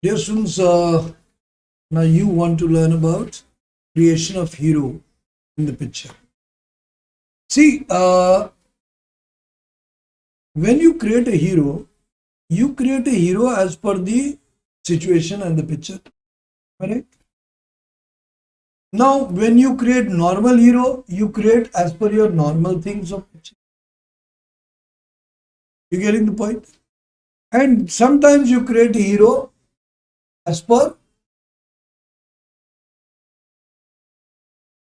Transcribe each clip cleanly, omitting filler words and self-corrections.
Dear students, now you want to learn about creation of hero in the picture. See, when you create a hero as per the situation and the picture, correct? Now, when you create normal hero, you create as per your normal things of picture. You getting the point? And sometimes you create a hero as per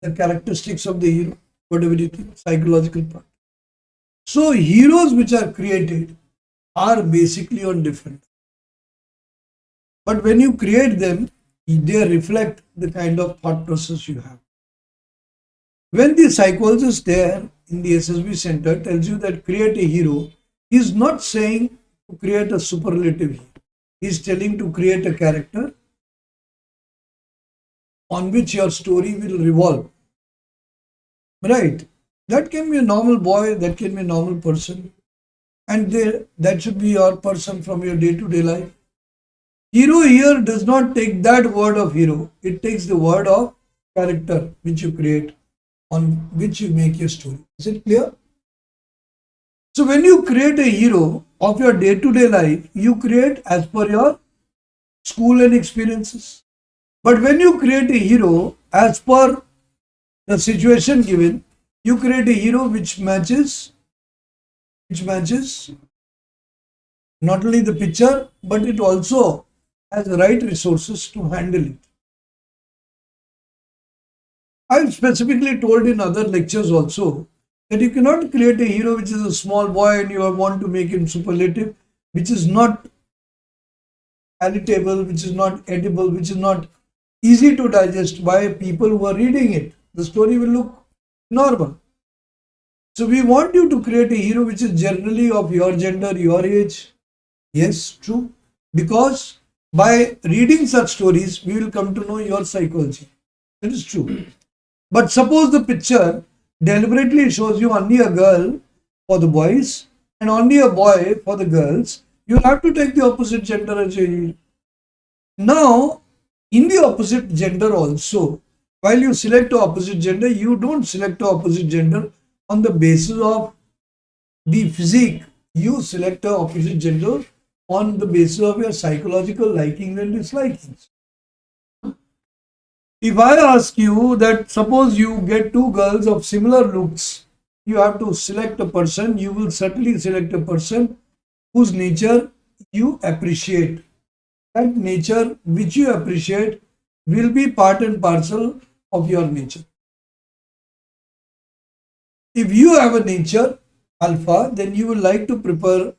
the characteristics of the hero, whatever you think, psychological part. So heroes which are created are basically on different. But when you create them, they reflect the kind of thought process you have. When the psychologist there in the SSB center tells you that create a hero, he is not saying to create a superlative hero. He is telling to create a character on which your story will revolve. Right? That can be a normal boy, that can be a normal person, and that should be your person from your day-to-day life. Hero here does not take that word of hero, it takes the word of character which you create, on which you make your story. Is it clear? So when you create a hero of your day-to-day life, you create as per your school and experiences. But when you create a hero as per the situation given, you create a hero which matches not only the picture, but it also has the right resources to handle it. I've specifically told in other lectures also that you cannot create a hero which is a small boy and you want to make him superlative, which is not palatable, which is not edible, which is not easy to digest by people who are reading it. The story will look normal. So we want you to create a hero which is generally of your gender, your age. Yes, true. Because by reading such stories, we will come to know your psychology. That is true. But suppose the picture deliberately shows you only a girl for the boys and only a boy for the girls, you will have to take the opposite gender as your hero. Now, in the opposite gender also, while you select the opposite gender, you don't select the opposite gender on the basis of the physique. You select the opposite gender on the basis of your psychological likings and dislikings. If I ask you that suppose you get two girls of similar looks, you have to select a person, you will certainly select a person whose nature you appreciate. That nature which you appreciate will be part and parcel of your nature. If you have a nature alpha, then you will like to prefer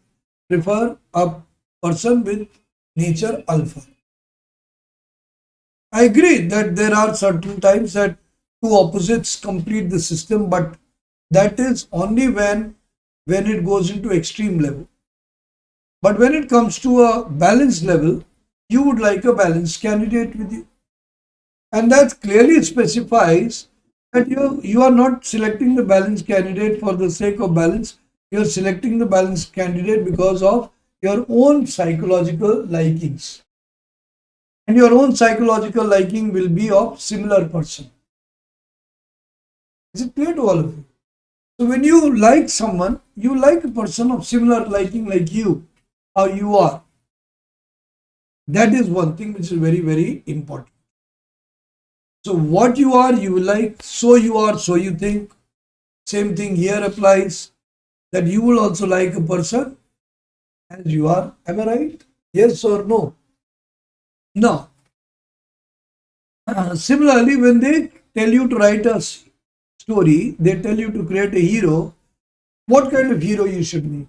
a person with nature alpha. I agree that there are certain times that two opposites complete the system, but that is only when it goes into extreme level. But when it comes to a balanced level, you would like a balanced candidate with you. And that clearly specifies that you are not selecting the balanced candidate for the sake of balance. You are selecting the balanced candidate because of your own psychological likings. And your own psychological liking will be of similar person. Is it clear to all of you? So when you like someone, you like a person of similar liking like you, how you are. That is one thing which is very, very important. So what you are, you will like, so you are, so you think. Same thing here applies, that you will also like a person as you are. Am I right? Yes or no? Now, similarly, when they tell you to write a story, they tell you to create a hero, what kind of hero you should be?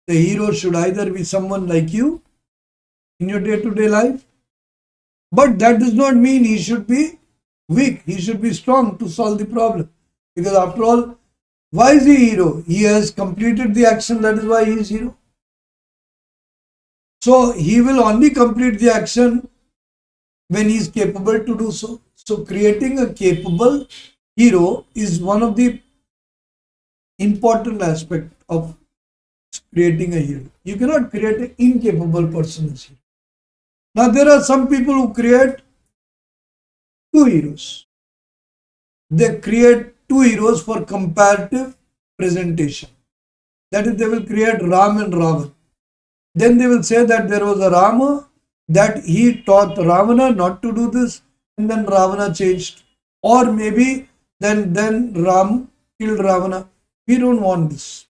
The hero should either be someone like you in your day-to-day life, but that does not mean he should be weak. He should be strong to solve the problem. Because after all, why is he a hero? He has completed the action, that is why he is hero. So he will only complete the action when he is capable to do so. So creating a capable hero is one of the important aspect of creating a hero. You cannot create an incapable person as hero. Now there are some people who create two heroes. They create two heroes for comparative presentation. That is, they will create Ram and Ravan. Then they will say that there was a Rama, that he taught Ravana not to do this, and then Ravana changed. Or maybe then Ram killed Ravana. We don't want this.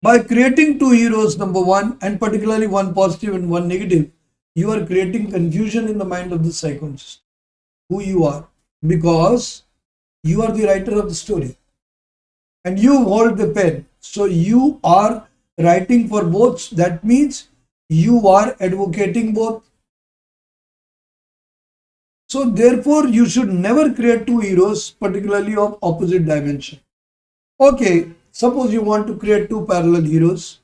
By creating two heroes, number one, and particularly one positive and one negative, you are creating confusion in the mind of the psychologist, who you are, because you are the writer of the story and you hold the pen. So you are writing for both. That means you are advocating both. So therefore, you should never create two heroes, particularly of opposite dimension. Okay, suppose you want to create two parallel heroes,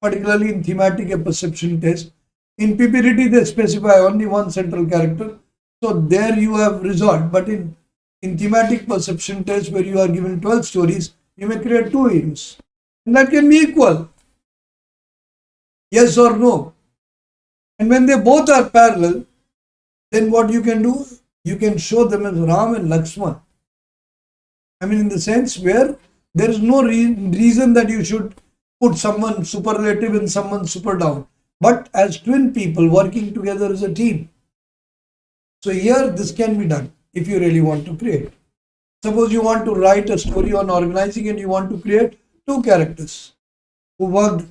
particularly in thematic and perception test. In PPDT, they specify only one central character. So there you have resolved. But in thematic perception test, where you are given 12 stories, you may create two heroes. And that can be equal. Yes or no. And when they both are parallel, then what you can do? You can show them as Ram and Lakshman. I mean, in the sense where there is no reason that you should put someone superlative and someone super down, but as twin people working together as a team. So here this can be done if you really want to create. Suppose you want to write a story on organizing and you want to create two characters who work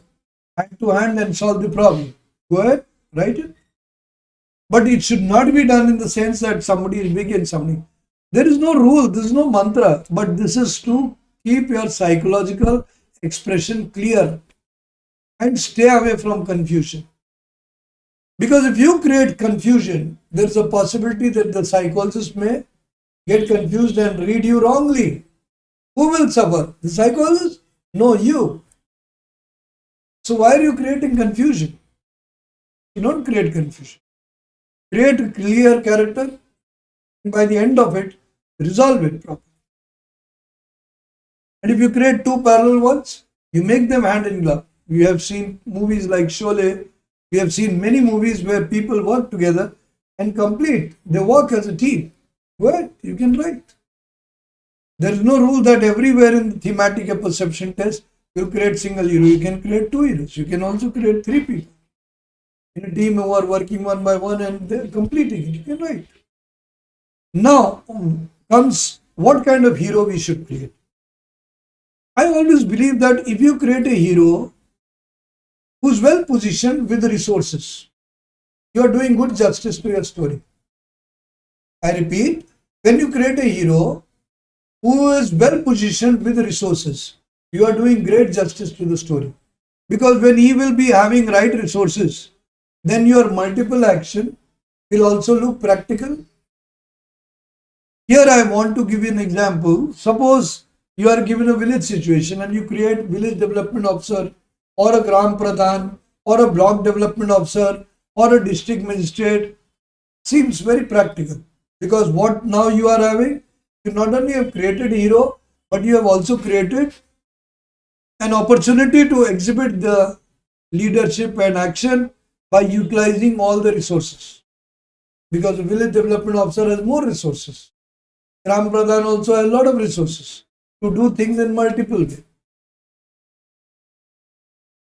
hand to hand and solve the problem. Go ahead, write it. But it should not be done in the sense that somebody is big and somebody. There is no rule, there is no mantra, but this is to keep your psychological expression clear and stay away from confusion. Because if you create confusion, there is a possibility that the psychologist may get confused and read you wrongly. Who will suffer? The psychologist? No, you. So why are you creating confusion? You don't create confusion. Create a clear character, and by the end of it, resolve it properly. And if you create two parallel ones, you make them hand in glove. We have seen movies like Sholay. We have seen many movies where people work together and complete. They work as a team. Go ahead, you can write. There is no rule that everywhere in the thematic and perception test, you create single hero. You can create two heroes. You can also create three people in a team who are working one by one and they're completing it. You can write. Now comes what kind of hero we should create. I always believe that if you create a hero who's well positioned with resources, you are doing good justice to your story. I repeat, when you create a hero who is well positioned with resources, you are doing great justice to the story. Because when he will be having right resources, then your multiple action will also look practical. Here I want to give you an example. Suppose you are given a village situation and you create village development officer or a gram pradhan or a block development officer or a district magistrate. Seems very practical, because what now you are having, you not only have created a hero, but you have also created an opportunity to exhibit the leadership and action by utilizing all the resources, because the village development officer has more resources. Gram Pradhan also has a lot of resources to do things in multiple ways.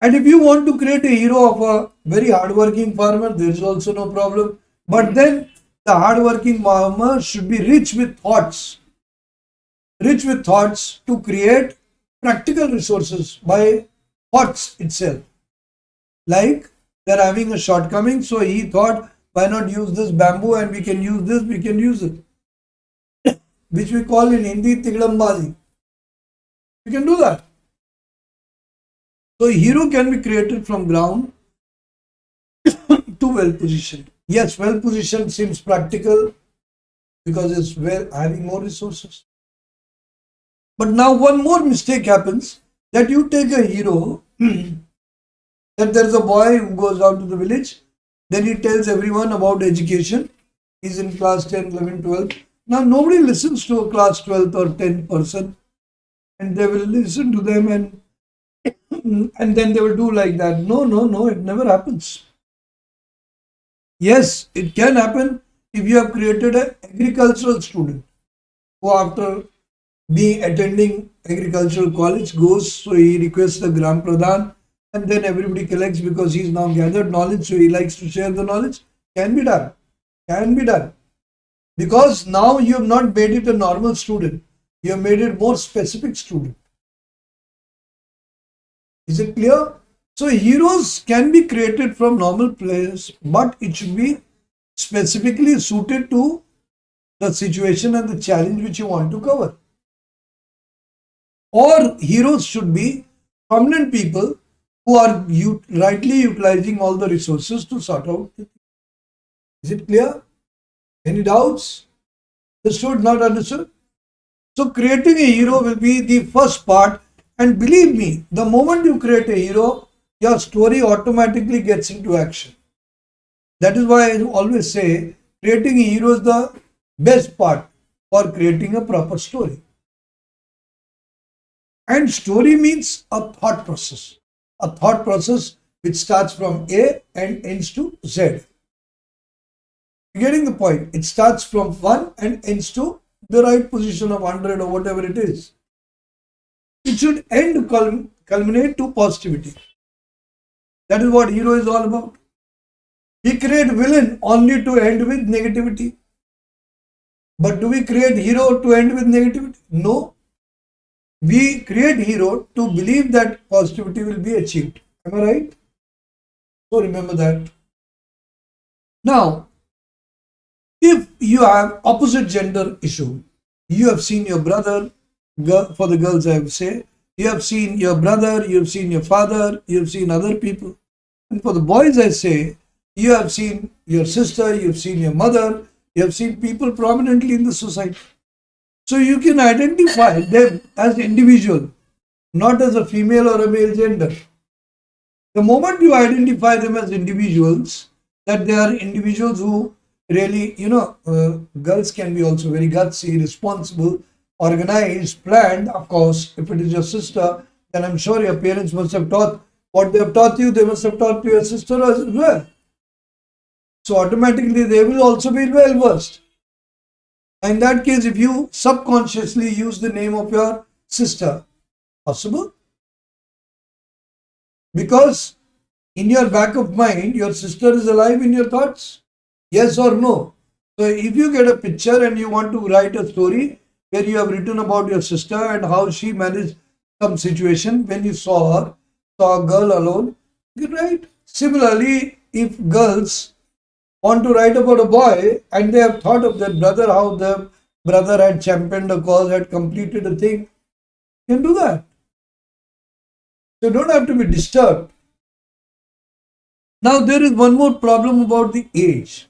And if you want to create a hero of a very hardworking farmer, there is also no problem. But then the hardworking farmer should be rich with thoughts to create practical resources by thoughts itself. Like they're having a shortcoming, so he thought, why not use this bamboo and we can use this, we can use it. Which we call in Hindi Tiglambazi. You can do that. So a hero can be created from ground to well positioned. Yes, well positioned seems practical because it's well having more resources. But now one more mistake happens, that you take a hero, that there's a boy who goes down to the village, then he tells everyone about education. He's in class 10, 11, 12. Now nobody listens to a class 12 or 10 person, and they will listen to them and then they will do like that. No, it never happens. Yes, it can happen if you have created an agricultural student who after being attending agricultural college goes, so he requests the Gram Pradhan and then everybody collects because he's now gathered knowledge, so he likes to share the knowledge. Can be done. Can be done. Because now you have not made it a normal student. You have made it more specific student. Is it clear? So heroes can be created from normal players, but it should be specifically suited to the situation and the challenge which you want to cover. Or heroes should be prominent people who are rightly utilizing all the resources to sort out. Is it clear? Any doubts? Understood? Not understood? So creating a hero will be the first part, and believe me, the moment you create a hero, your story automatically gets into action. That is why I always say creating a hero is the best part for creating a proper story. And story means a thought process which starts from A and ends to Z. You're getting the point? It starts from 1 and ends to the right position of 100 or whatever it is. It should end culminate to positivity. That is what hero is all about. We create villain only to end with negativity. But do we create hero to end with negativity? No. We create hero to believe that positivity will be achieved. Am I right? So remember that. Now, if you have opposite gender issue, you have seen your brother, for the girls I would say, you have seen your brother, you have seen your father, you have seen other people. And for the boys I say, you have seen your sister, you have seen your mother, you have seen people prominently in the society. So you can identify them as individual, not as a female or a male gender. The moment you identify them as individuals, that they are individuals who really, girls can be also very gutsy, responsible, organized, planned. Of course, if it is your sister, then I'm sure your parents must have taught what they have taught you, they must have taught to your sister as well. So automatically they will also be well versed. In that case, if you subconsciously use the name of your sister, possible? Because in your back of mind, your sister is alive in your thoughts. Yes or no? So if you get a picture and you want to write a story where you have written about your sister and how she managed some situation when you saw a girl alone, you can write. Similarly, if girls want to write about a boy and they have thought of their brother, how the brother had championed a cause, had completed a thing, you can do that. So you don't have to be disturbed. Now there is one more problem about the age.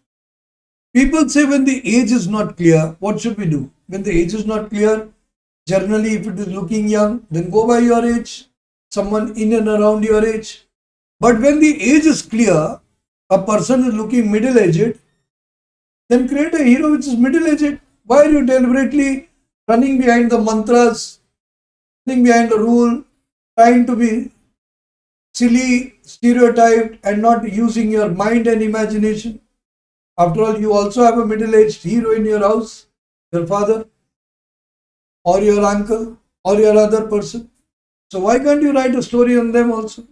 People say when the age is not clear, what should we do? When the age is not clear, generally if it is looking young, then go by your age, someone in and around your age. But when the age is clear, a person is looking middle-aged, then create a hero which is middle-aged. Why are you deliberately running behind the mantras, running behind the rule, trying to be silly, stereotyped and not using your mind and imagination? After all, you also have a middle-aged hero in your house, your father or your uncle or your other person. So why can't you write a story on them also?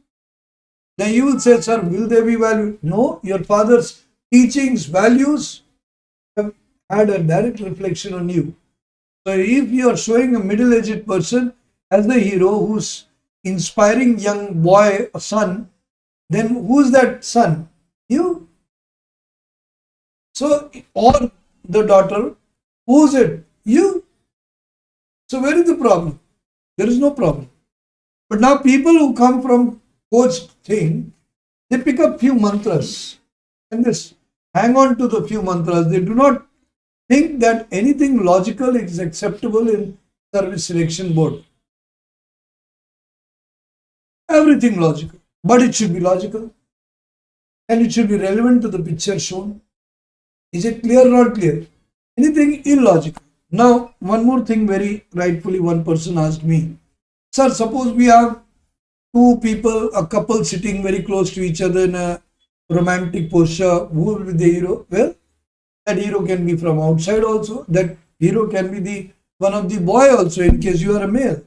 Then you will say, sir, will they be valued? No, your father's teachings, values have had a direct reflection on you. So if you are showing a middle-aged person as the hero who's inspiring young boy, a son, then who's that son? You. So, or the daughter, who's it? You. So where is the problem? There is no problem. But now people who come from coach thing, they pick up few mantras and just hang on to the few mantras. They do not think that anything logical is acceptable in service selection board. Everything logical, but it should be logical and it should be relevant to the picture shown. Is it clear or not clear? Anything illogical. Now, one more thing, very rightfully one person asked me, sir, suppose we have two people, a couple sitting very close to each other in a romantic posture. Who will be the hero? Well, that hero can be from outside also. That hero can be the one of the boy also, in case you are a male.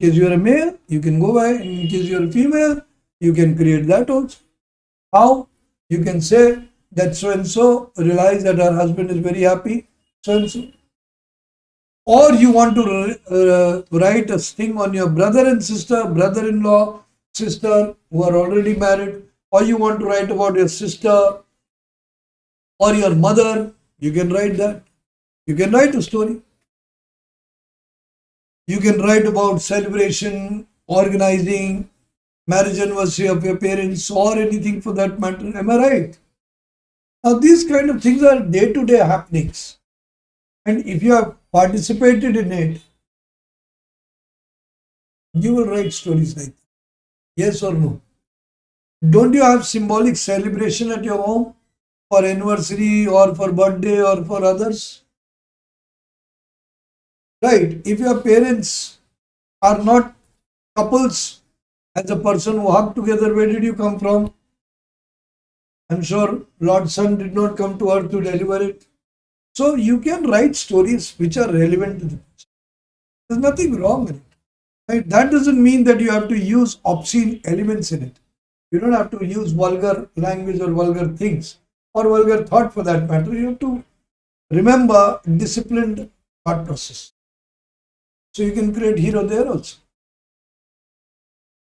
In case you are a male, you can go by. In case you are a female, you can create that also. How? You can say that so and so realize that her husband is very happy, so and so. Or you want to write a thing on your brother and sister, brother-in-law, sister who are already married, or you want to write about your sister or your mother, you can write that. You can write a story. You can write about celebration, organizing, marriage anniversary of your parents, or anything for that matter. Am I right? Now, these kind of things are day-to-day happenings. And if you have participated in it, you will write stories like that. Yes or no? Don't you have symbolic celebration at your home for anniversary or for birthday or for others? Right? If your parents are not couples, as a person who hug together, where did you come from? I'm sure Lord's Son did not come to earth to deliver it. So you can write stories which are relevant to the picture. There's nothing wrong in it. Right? That doesn't mean that you have to use obscene elements in it. You don't have to use vulgar language or vulgar things or vulgar thought for that matter. You have to remember disciplined thought process. So you can create hero there also.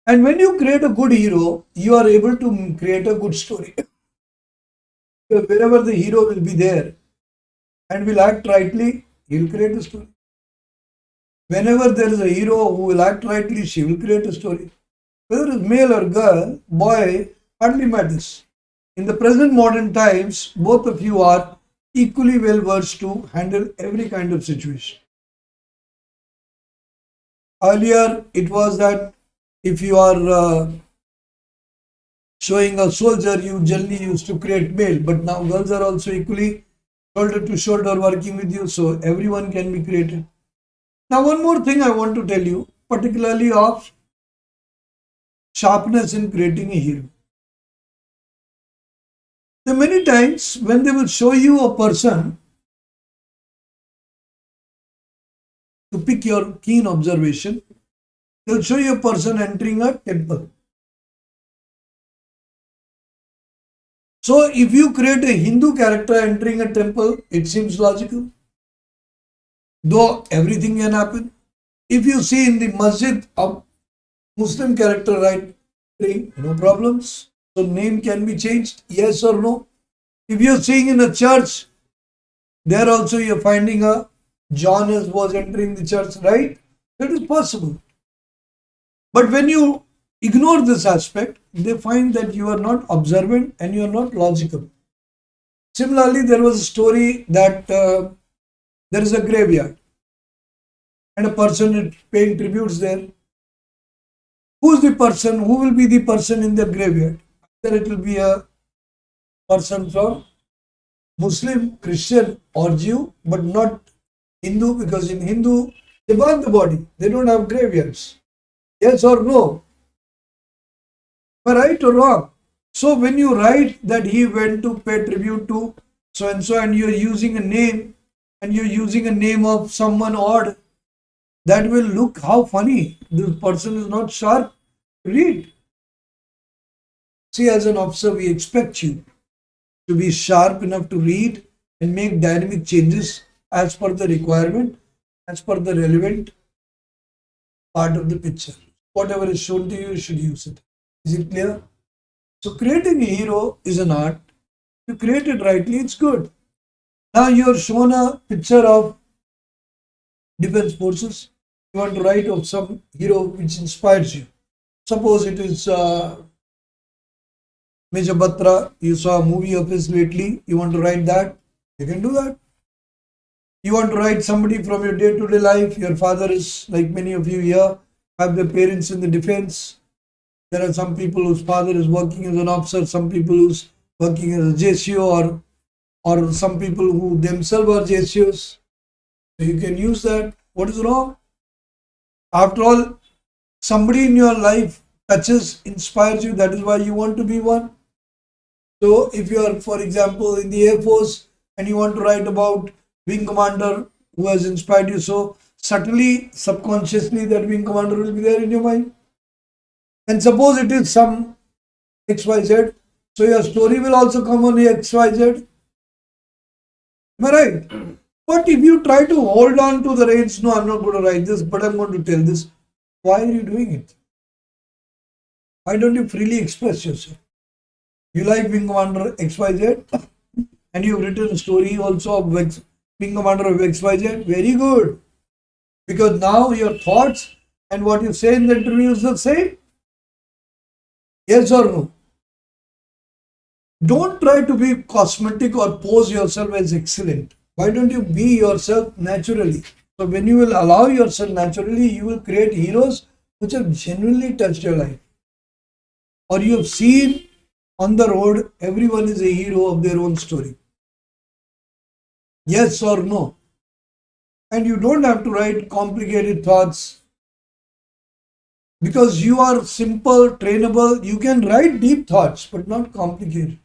And when you create a good hero, you are able to create a good story. Wherever the hero will be there and will act rightly, he will create a story. Whenever there is a hero who will act rightly, she will create a story. Whether it's male or girl, boy, hardly matters. In the present modern times, both of you are equally well versed to handle every kind of situation. Earlier, it was that if you are showing a soldier, you generally used to create male, but now girls are also equally shoulder to shoulder working with you, so everyone can be created. Now, one more thing I want to tell you, particularly of sharpness in creating a hero. There are many times when they will show you a person, to pick your keen observation, they will show you a person entering a temple. So, if you create a Hindu character entering a temple, it seems logical. Though everything can happen. If you see in the masjid a Muslim character entering, no problems. So, name can be changed, yes or no. If you are seeing in a church, there also you are finding a John was entering the church, right? That is possible. But when you ignore this aspect, they find that you are not observant and you are not logical. Similarly, there was a story that there is a graveyard and a person is paying tributes there. Who's the person? Who will be the person in the graveyard? Either it will be a person from Muslim, Christian or Jew, but not Hindu, because in Hindu they burn the body. They don't have graveyards. Yes or no? Am I right or wrong? So when you write that he went to pay tribute to so and you're using a name and you're using a name of someone odd, that will look how funny. This person is not sharp. Read. See, as an officer, we expect you to be sharp enough to read and make dynamic changes as per the requirement, as per the relevant part of the picture. Whatever is shown to you, you should use it. Is it clear? So creating a hero is an art. If you create it rightly, it's good. Now you are shown a picture of defense forces. You want to write of some hero which inspires you. Suppose it is Major Batra. You saw a movie of his lately. You want to write that. You can do that. You want to write somebody from your day-to-day life. Your father is, like many of you here, have their parents in the defense. There are some people whose father is working as an officer, some people who's working as a JCO, or some people who themselves are JCOs. So you can use that. What is wrong? After all, somebody in your life touches, inspires you. That is why you want to be one. So if you are, for example, in the Air Force and you want to write about wing commander who has inspired you, so subtly, subconsciously, that wing commander will be there in your mind. And suppose it is some XYZ, so your story will also come on the XYZ. Am I right? But if you try to hold on to the reins, no, I'm not going to write this, but I'm going to tell this. Why are you doing it? Why don't you freely express yourself? You like Wing Commander XYZ and you've written a story also of Wing Commander of XYZ. Very good. Because now your thoughts and what you say in the interview is the same. Yes or no? Don't try to be cosmetic or pose yourself as excellent. Why don't you be yourself naturally? So when you will allow yourself naturally, you will create heroes which have genuinely touched your life. Or you have seen on the road, everyone is a hero of their own story. Yes or no? And you don't have to write complicated thoughts because you are simple, trainable. You can write deep thoughts, but not complicated.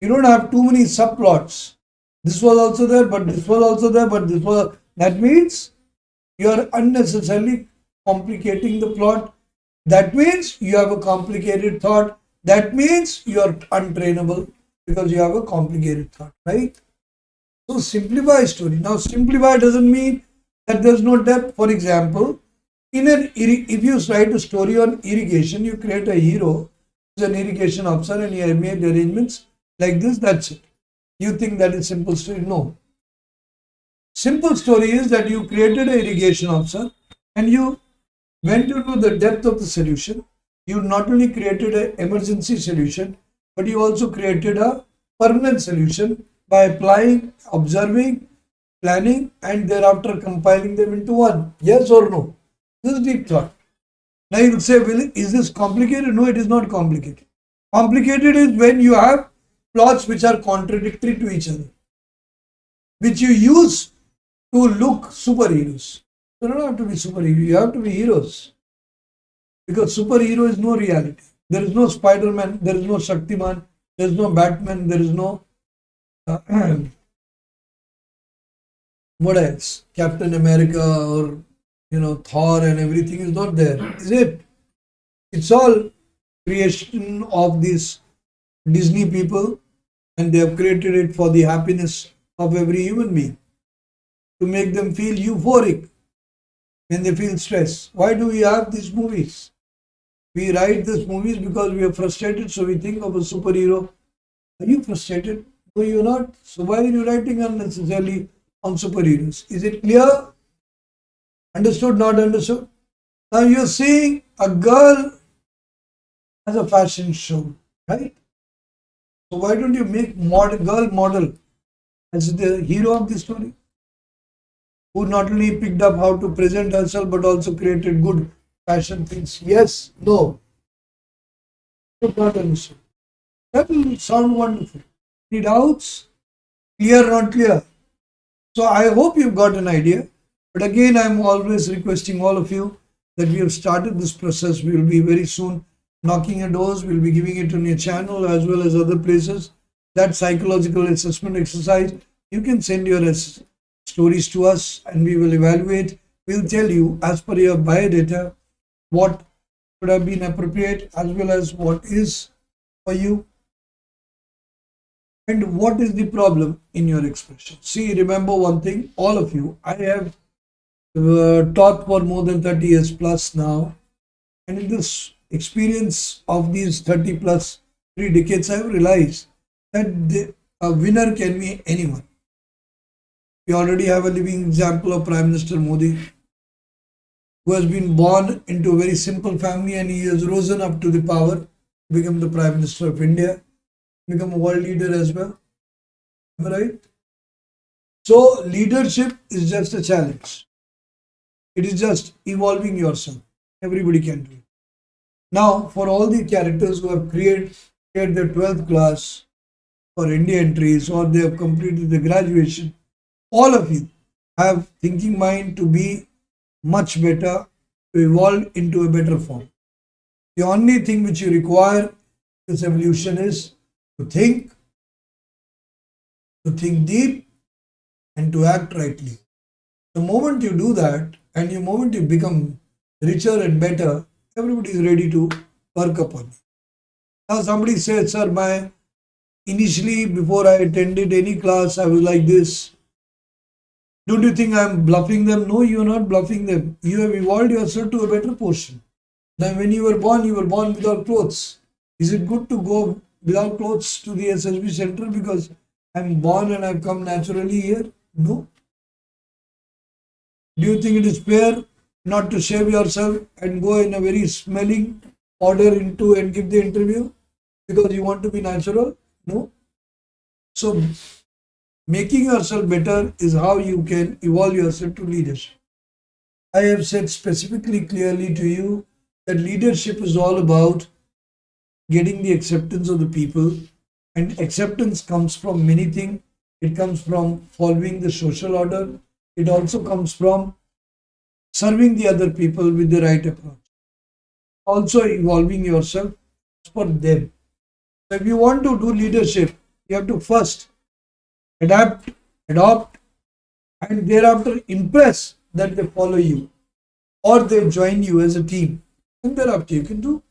You don't have too many subplots. This was also there, but this was also there, but this was. That means you are unnecessarily complicating the plot. That means you have a complicated thought. That means you are untrainable because you have a complicated thought, right? So simplify story. Now simplify doesn't mean that there's no depth. For example, if you write a story on irrigation, you create a hero who's an irrigation officer and he has made arrangements like this, that's it. You think that is simple story? No. Simple story is that you created an irrigation officer and you went into the depth of the solution. You not only created an emergency solution, but you also created a permanent solution by applying, observing, planning, and thereafter compiling them into one. Yes or no? This is deep thought. Now you will say, well, is this complicated? No, it is not complicated. Complicated is when you have plots which are contradictory to each other, which you use to look superheroes. You don't have to be superhero, you have to be heroes. Because superhero is no reality. There is no Spider-Man, there is no Shaktiman, there is no Batman, there is no what else? Captain America or Thor and everything is not there, is it? It's all creation of these Disney people, and they have created it for the happiness of every human being, to make them feel euphoric when they feel stress. Why do we have these movies? We write these movies because we are frustrated, so we think of a superhero. Are you frustrated? No, you're not. So why are you writing unnecessarily on superheroes? Is it clear? Understood, not understood? Now you're seeing a girl as a fashion show, right? So why don't you make girl model as the hero of the story? Who not only picked up how to present herself but also created good fashion things. Yes, no. Not understood. That will sound wonderful. Any doubts? Clear, not clear? So I hope you've got an idea. But again, I'm always requesting all of you that we have started this process. We will be very soon knocking your doors. We'll be giving it on your channel as well as other places. That psychological assessment exercise, you can send your stories to us and we will evaluate. We'll tell you as per your biodata what could have been appropriate as well as what is for you and what is the problem in your expression. See, remember one thing, all of you, I have taught for more than 30 years plus now, and in this experience of these 30 plus 3 decades, I have realized that a winner can be anyone. We already have a living example of Prime Minister Modi, who has been born into a very simple family and he has risen up to the power to become the Prime Minister of India, become a world leader as well. Am I right? So leadership is just a challenge. It is just evolving yourself. Everybody can do it. Now, for all the characters who have cleared their 12th class or India entries, or they have completed the graduation, all of you have thinking mind to be much better, to evolve into a better form. The only thing which you require in this evolution is to think deep, and to act rightly. The moment you do that, and the moment you become richer and better, everybody is ready to work upon you. Now somebody says, sir, initially before I attended any class, I was like this. Don't you think I'm bluffing them? No, you are not bluffing them. You have evolved yourself to a better portion. Now when you were born without clothes. Is it good to go without clothes to the SSB center because I'm born and I've come naturally here? No. Do you think it is fair not to shave yourself and go in a very smelling order into and give the interview because you want to be natural? No. So making yourself better is how you can evolve yourself to leadership. I have said specifically clearly to you that leadership is all about getting the acceptance of the people, and acceptance comes from many things. It comes from following the social order. It also comes from serving the other people with the right approach. Also evolving yourself for them. So if you want to do leadership, you have to first adapt, adopt, and thereafter impress that they follow you or they join you as a team. And thereafter you can do.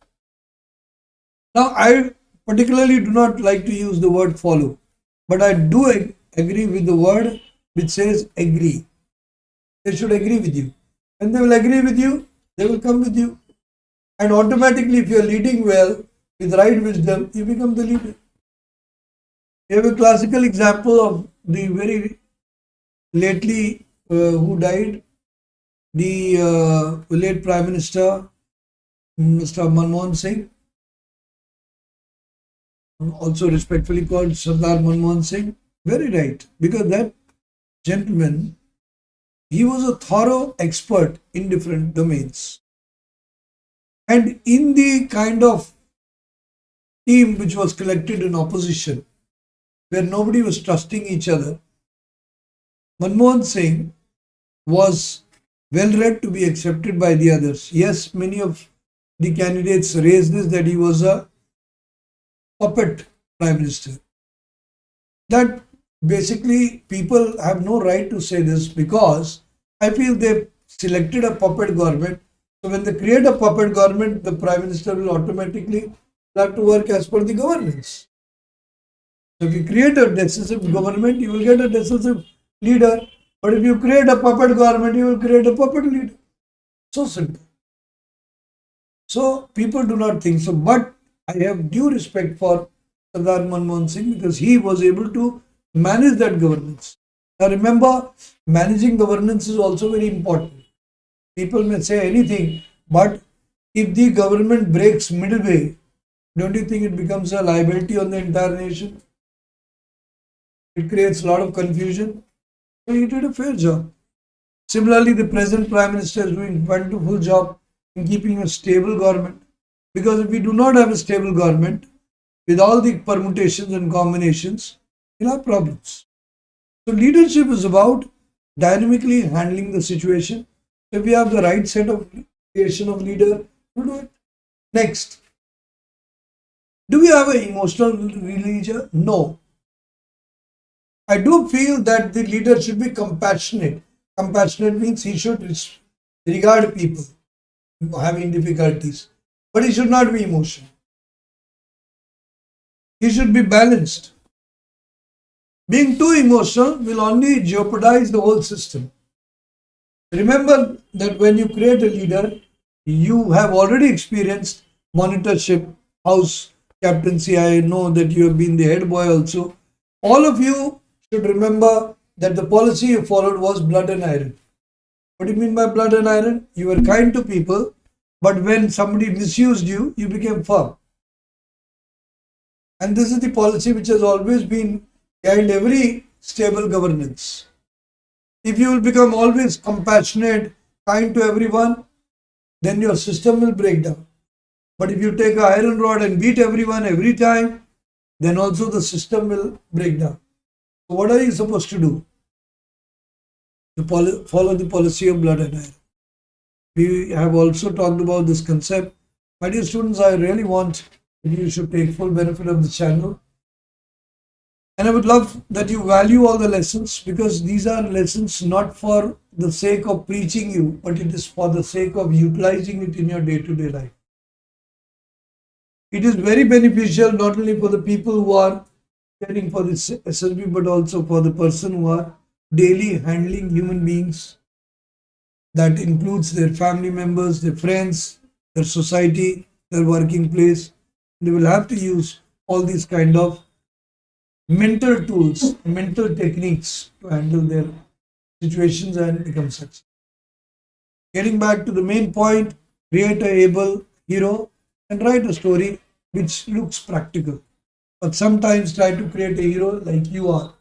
Now I particularly do not like to use the word follow, but I do agree with the word which says agree. They should agree with you. When they will agree with you, they will come with you. And automatically, if you are leading well with right wisdom, you become the leader. We have a classical example of the very lately who died, the late Prime Minister, Mr. Manmohan Singh, also respectfully called Sardar Manmohan Singh. Very right, because that gentleman, he was a thorough expert in different domains. And in the kind of team which was collected in opposition, where nobody was trusting each other, Manmohan Singh was well read to be accepted by the others. Yes, many of the candidates raised this, that he was a puppet prime minister. That basically people have no right to say this, because I feel they selected a puppet government. So when they create a puppet government, the prime minister will automatically have to work as per the governance. So if you create a decisive government, you will get a decisive leader. But if you create a puppet government, you will create a puppet leader. So simple. So people do not think so. But I have due respect for Sardar Manmohan Singh, because he was able to manage that governance. Now remember, managing governance is also very important. People may say anything, but if the government breaks midway, don't you think it becomes a liability on the entire nation? It creates a lot of confusion. So he did a fair job. Similarly, the present Prime Minister is doing a wonderful job in keeping a stable government. Because if we do not have a stable government, with all the permutations and combinations, we'll have problems. So leadership is about dynamically handling the situation. If we have the right set of creation of leader, we'll do it. Next, do we have an emotional leader? No. I do feel that the leader should be compassionate. Compassionate means he should regard people having difficulties, but he should not be emotional. He should be balanced. Being too emotional will only jeopardize the whole system. Remember that when you create a leader, you have already experienced monitorship, house captaincy. I know that you have been the head boy also. All of you should remember that the policy you followed was blood and iron. What do you mean by blood and iron? You were kind to people, but when somebody misused you, you became firm. And this is the policy which has always been behind every stable governance. If you will become always compassionate, kind to everyone, then your system will break down. But if you take an iron rod and beat everyone every time, then also the system will break down. So what are you supposed to do? To follow the policy of blood and iron. We have also talked about this concept. My dear students, I really want that you should take full benefit of the channel. And I would love that you value all the lessons, because these are lessons not for the sake of preaching you, but it is for the sake of utilizing it in your day-to-day life. It is very beneficial not only for the people who are caring for this SSB, but also for the person who are daily handling human beings. That includes their family members, their friends, their society, their working place. They will have to use all these kind of mental tools, mental techniques to handle their situations and become successful. Getting back to the main point, create a able hero and write a story which looks practical. But sometimes try to create a hero like you are.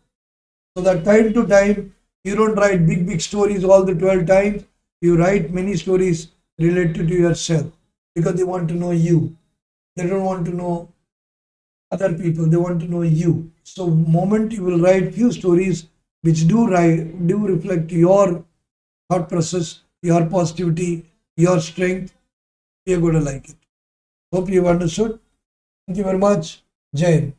So that time to time, you don't write big stories all the 12 times. You write many stories related to yourself, because they want to know you. They don't want to know other people, they want to know you. So moment you will write few stories which do reflect your thought process, your positivity, your strength, you're going to like it. Hope you've understood. Thank you very much. Jai Hind.